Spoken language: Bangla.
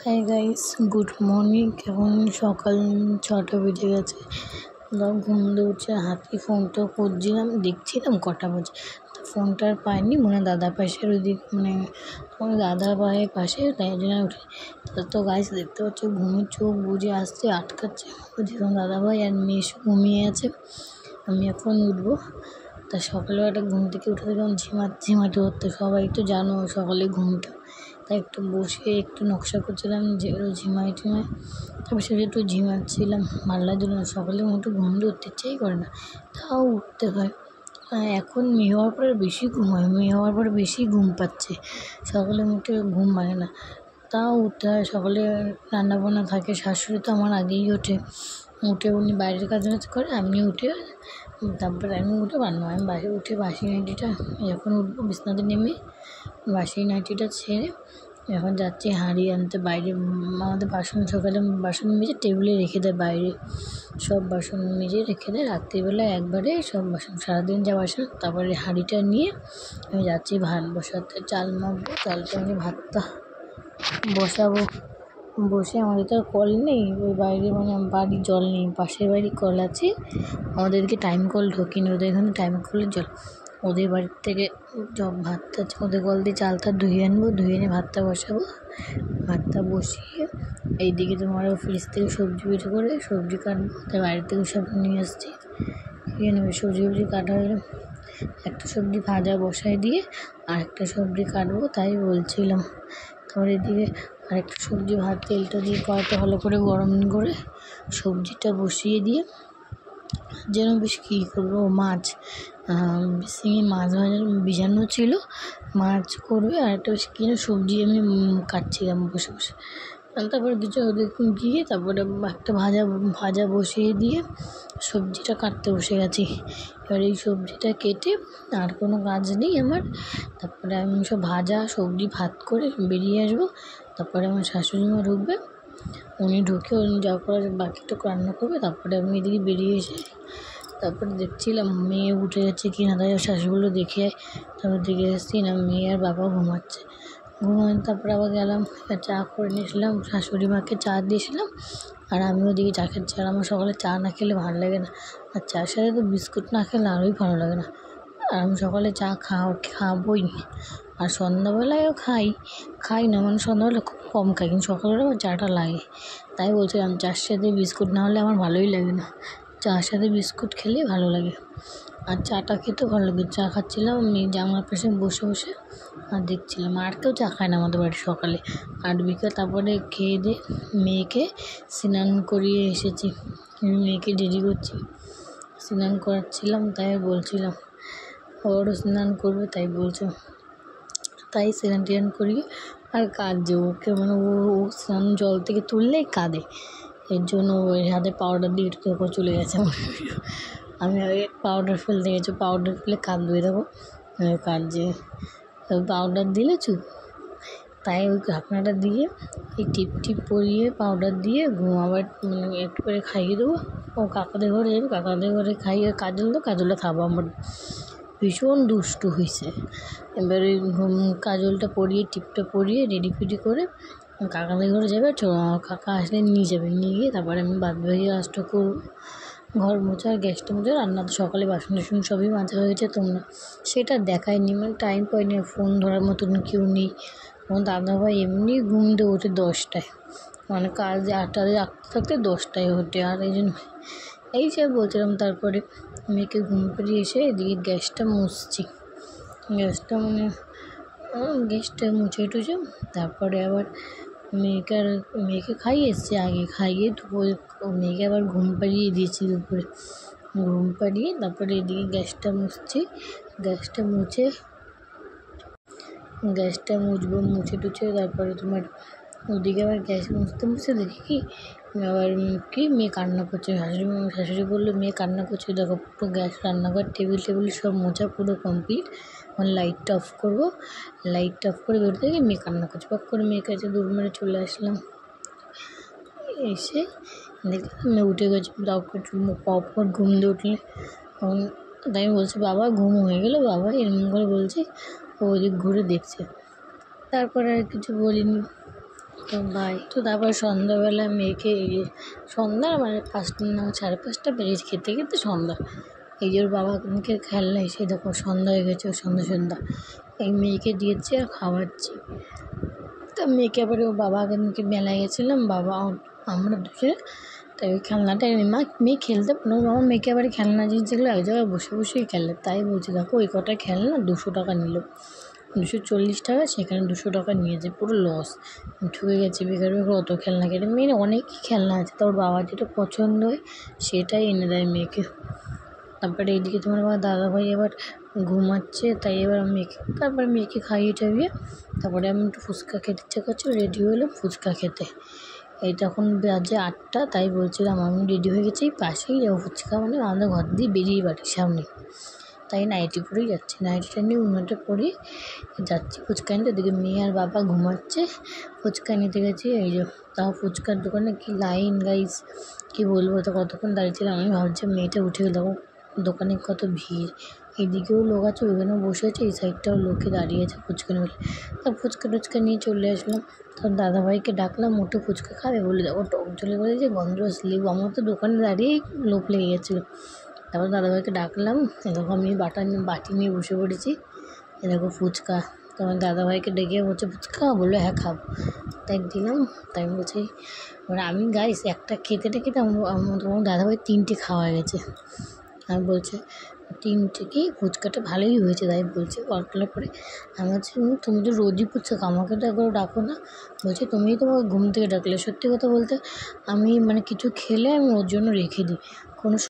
Hi guys, good morning. এখন সকাল 6টা বেজে গেছে। ঘুম দিয়ে উঠে হাতে ফোনটা খুঁজছিলাম, দেখছিলাম কটা বাজে। তো ফোনটা আর পাইনি, মনে হয় দাদার পাশের ওইদিকে, আমার দাদা ভাইয়ের পাশে, তাই জন্য উঠে। তো গাইস দেখতে পাচ্ছি ঘুমের চোখ বুঝে আসছে, আটকাচ্ছে। দেখুন দাদা ভাই আর মেয়ে ঘুমিয়ে আছে, আমি এখন উঠবো। তা সকালবেলাটা ঘুম থেকে উঠে দেখলাম ঝিমাতে হতো। সবাই তো জানো সকালে ঘুমটা, তাই একটু বসে একটু নকশা করছিলাম যে ঝিমাই তারপর সেটা একটু ঝিমাচ্ছিলাম। ভালো লাগছিল না, সকালে একটু ঘুম দিয়ে উঠতে ইচ্ছেই করে না, তাও উঠতে হয়। এখন মেয়ে হওয়ার পরে বেশি ঘুম হয়, মেয়ে হওয়ার পরে বেশি ঘুম পাচ্ছে, সকালে উঠে ঘুম ভাঙে না, তাও উঠতে হয়। সকালে রান্নাবান্না থাকে, শাশুড়ি তো আমার আগেই ওঠে, উনি বাইরের কাজ করে, আমি উঠে তারপরে আমি উঠে বানাবো। আমি উঠে বাসি নাইটিটা এখন উঠবো, বিছনাতে নেমে বাসি নাইটিটা ছেড়ে এখন যাচ্ছি হাঁড়ি আনতে বাইরে। আমাদের সকালে বাসন মেজে টেবিলে রেখে দেয়, বাইরে সব বাসন মেজে রেখে দেয়, রাত্রিবেলা একবারে সব বাসন, সারাদিন যা বাসন। তারপরে হাঁড়িটা নিয়ে আমি যাচ্ছি ভাত বসাতে, চাল মাখবো, চালটা নিয়ে ভাতটা বসাবো। বসে আমাদের তো কল নেই, ওই বাইরে বাড়ির জল নেই, পাশের বাড়ি কল আছে, আমাদেরকে টাইম কল ঢোকেনি, ওদের এখানে টাইম কলের জল। ওদের বাড়ির থেকে ভাতটা ওদের কল দিয়ে চালটা ধুয়ে আনবো, ধুয়ে এনে ভাতটা বসাবো। ভাতটা বসিয়ে এইদিকে তোমার ফ্রিজ থেকে সবজি বের করে সবজি কাটবো, তাই বাইরে থেকে সব নিয়ে আসছি, খেয়ে নেবে। সবজি কাটা হয়ে একটা সবজি ভাজা বসাই দিয়ে আরেকটা সবজি কাটবো, তাই বলছিলাম। তারপর এদিকে আরেকটা সবজি তেলটা দিয়ে কড়াইটা ভালো করে গরম করে সবজিটা বসিয়ে দিয়ে যেন বেশ কী করবো, মাছ শিঙি মাছ ভিজানো ছিল, মাছ করবে। আর একটা বেশ কী সবজি আমি কাটছিলাম বসে বসে। তারপরে কিছু ওদের গিয়ে তারপরে একটা ভাজা বসিয়ে দিয়ে সবজিটা কাটতে বসে গেছি। এবার এই সবজিটা কেটে, আর কোনো কাজ নেই আমার। তারপরে আমি সব ভাজা সবজি ভাত করে বেরিয়ে আসবো। তারপরে আমার শাশুড়ি মা ঢুকবে, উনি ঢুকে যা করে বাকিটা রান্না করবে। তারপরে আমি এদিকে বেরিয়ে এসে তারপরে দেখছিলাম মেয়ে উঠে গেছে কি না, তাই শাশুড়িগুলো দেখে তারপর দেখে এসেছি না মেয়ে আর বাবা ঘুমাচ্ছে। তারপরে আবার গেলাম, চা করে নিয়েছিলাম, শাশুড়ি মাকে চা দিয়েছিলাম, আর আমিও ওদিকে চা খাচ্ছি। আর আমার সকালে চা না খেলে ভালো লাগে না, আর চার সাথে তো বিস্কুট না খেলে আরোই ভালো লাগে না। আর আমি সকালে চা খাবই, আর সন্ধ্যাবেলায়ও খাই না, সন্ধ্যাবেলা খুব কম খাই, কিন্তু সকালবেলা আমার চাটা লাগে। তাই বলছিলাম চার সাথে বিস্কুট না হলে আমার ভালোই লাগে না, চার সাথে বিস্কুট খেলে ভালো লাগে। আর চাটা খেতেও ভালো লাগে। চা খাচ্ছিলাম আমি জানলার পাশে বসে বসে আর দেখছিলাম। আর কেউ চা খায় না আমাদের বাড়ি সকালে, আর বিকেল তারপরে খেয়ে দিয়ে মেয়েকে স্নান করিয়ে এসেছি, মেয়েকে রেডি করছি, স্নান করাচ্ছিলাম, তাই বলছিলাম ওরও স্নান করবে, তাই বলছো, তাই স্নান করিয়ে আর কাঁদছে ওকে, ও স্নান জল থেকে তুললেই কাঁদে, এর জন্য ওই হাতে পাউডার দিয়ে একটু চলে গেছে। আমি পাউডার ফেলতে গেছি, পাউডার ফেলে কাঁদবে, দেখো কাঁদছে, পাউডার দিলে চুপ। তাই ওই ঢাকনাটা দিয়ে এই টিপ পরিয়ে পাউডার দিয়ে আবার একটু করে খাইয়ে দেবো। ও কাকাদের ঘরে যাবে, কাকাদের ঘরে খাইয়ে কাজলটা খাবো। আমার ভীষণ দুষ্টু হয়েছে। এবারে কাজলটা পরিয়ে টিপটা পরিয়ে রেডি করে কাকাদের ঘরে যাবে, কাকা আসলে নিয়ে যাবে, নিয়ে গিয়ে তারপরে আমি বাকি কাজটা করবো, ঘর মোছা, গ্যাসটা মোছা, রান্না তো সকালে বাসন টাসন সবই মাজা হয়েছে, তোমরা সেটা দেখায়নি, টাইম পাইনি, ফোন ধরার মতন কেউ নেই। আমার দাদাভাই এমনি ঘুম দিয়ে ওঠে 10টায়, কাজ 8টায় থাকতে 10টায় ওঠে, আর এই জন্য এই যে বলছিলাম। তারপরে মেয়েকে ঘুম পাড়িয়ে এসে এদিকে গ্যাসটা মুছছি, গ্যাসটা গ্যাসটা মুছে টুছে তারপরে আবার মেয়েকে খাইয়ে এসেছি, আগে খাইয়ে দুপুরে মেয়েকে আবার ঘুম পাড়িয়ে দিয়েছি, দুপুরে ঘুম পাড়িয়ে তারপরে এদিকে গ্যাসটা মুছছি। গ্যাসটা মুছবো, মুছে টুছে তারপরে তোমার ওদিকে আবার গ্যাস মুছতে দেখি কি আবার মেয়ে কান্না করছে। শাশুড়ি বললো মেয়ে কান্না করছে, দেখো পুরো গ্যাস, রান্নাঘর, টেবিল সব মোছা পুরো কমপ্লিট। এখন লাইটটা অফ করবো, লাইটটা অফ করে বেরোতে গিয়ে মেয়ে কান্না করছে, পক করে মেয়ের কাছে দৌড় মেরে চলে আসলাম। এসে দেখলাম মেয়ে উঠে গেছে, পর ঘুম দিয়ে উঠলে তাই আমি বলছি বাবা ঘুম হয়ে গেলো বাবা, এরকম করে বলছি, ও ওদিক ঘুরে দেখছে। তারপরে আর কিছু বলিনি, তো তো তারপরে সন্ধ্যাবেলা মেয়েকে সন্ধ্যা মানে 5টা না 5:30 বেজেছে, খেতে খেতে সন্ধ্যা। এই যে ওর বাবাকে খেলনা এসে দেখো সন্ধ্যা হয়ে গেছে, সন্ধ্যা এই মেয়েকে দিয়েছি আর খাওয়াচ্ছি। তা মেয়েকে আবার ওর বাবাকে মেলায় গেছিলাম, আমরা দুজনে। তাই ওই খেলনাটা মেয়ে খেলতে আমার মেয়েকে আবার খেলনা জিনিসগুলো এক জায়গায় বসে বসেই খেলে। তাই বলছি দেখো ওই কটা খেলনা 200 টাকা নিল, 240 টাকা, সেখানে 200 টাকা নিয়েছে, পুরো লস। ঠকে গেছে, বেকার অত খেলনা কেটে। মেয়ের অনেকই খেলনা আছে, তোর বাবার যেটা পছন্দ হয় সেটাই এনে দেয় মেয়েকে। তারপরে এইদিকে তোমার আমার দাদাভাই এবার ঘুমাচ্ছে, তাই এবার মেয়েকে খাইয়ে টাইয়ে তারপরে আমি একটু ফুচকা খেতে ইচ্ছা করছিল, রেডি হলাম ফুচকা খেতে। এই তখন বাজে 8টা, তাই বলছিলাম আমি রেডি হয়ে গেছি, পাশেই যাবো ফুচকা, মানে আমাদের ঘর দিয়ে বেরিয়ে বাড়ির সামনে। তাই নাইটি পরেই যাচ্ছি, নাইটিটা নিয়ে উন্নটা পরে যাচ্ছি ফুচকা নিতে। ওদিকে মেয়ে আর বাবা ঘুমাচ্ছে, ফুচকা নিতে গেছি। এই যে তাও ফুচকার দোকানে কি লাইন গাইস, কী বলবো, তো কতক্ষণ দাঁড়িয়েছিলাম। আমি ভাবছি মেয়েটা উঠে গেল, দোকানে কত ভিড়, এদিকেও লোক আছে, ওইখানেও বসে আছে, এই সাইডটাও লোকে দাঁড়িয়ে আছে ফুচকা নিয়ে। তা ফুচকা টুচকা নিয়ে চলে আসলাম। তখন দাদাভাইকে ডাকলাম, মোটো ফুচকা খাবে? বলে দেখো টক ঝোলে বলে যে গন্ধ লেবু, আমার তো দোকানে দাঁড়িয়েই লোভ লেগে গেছিলো। তারপর দাদাভাইকে ডাকলাম, এরকম আমি বাটি নিয়ে বসে পড়েছি। এরকম ফুচকা, তোমার দাদাভাইকে ডেকে বলছে ফুচকা, বললো হ্যাঁ খাবো, তাই দিলাম। তাই বলছি এবার আমি গাইস একটা খেতে তোমার দাদাভাই 3টে খাওয়া হয়ে গেছে। আর বলছে 3টে কি ফুচকাটা ভালোই হয়েছে, তাই বলছে। বলার পরে আমি বলছি তুমি তো রোজই ফুচকা খাও, আমাকে তো একবার ডাকো না। বলছে তুমিই তোমাকে ঘুম থেকে ডাকলে। সত্যি কথা বলতে আমি মানে কিছু খেলে আমি ওর জন্য রেখে দিই, কোনো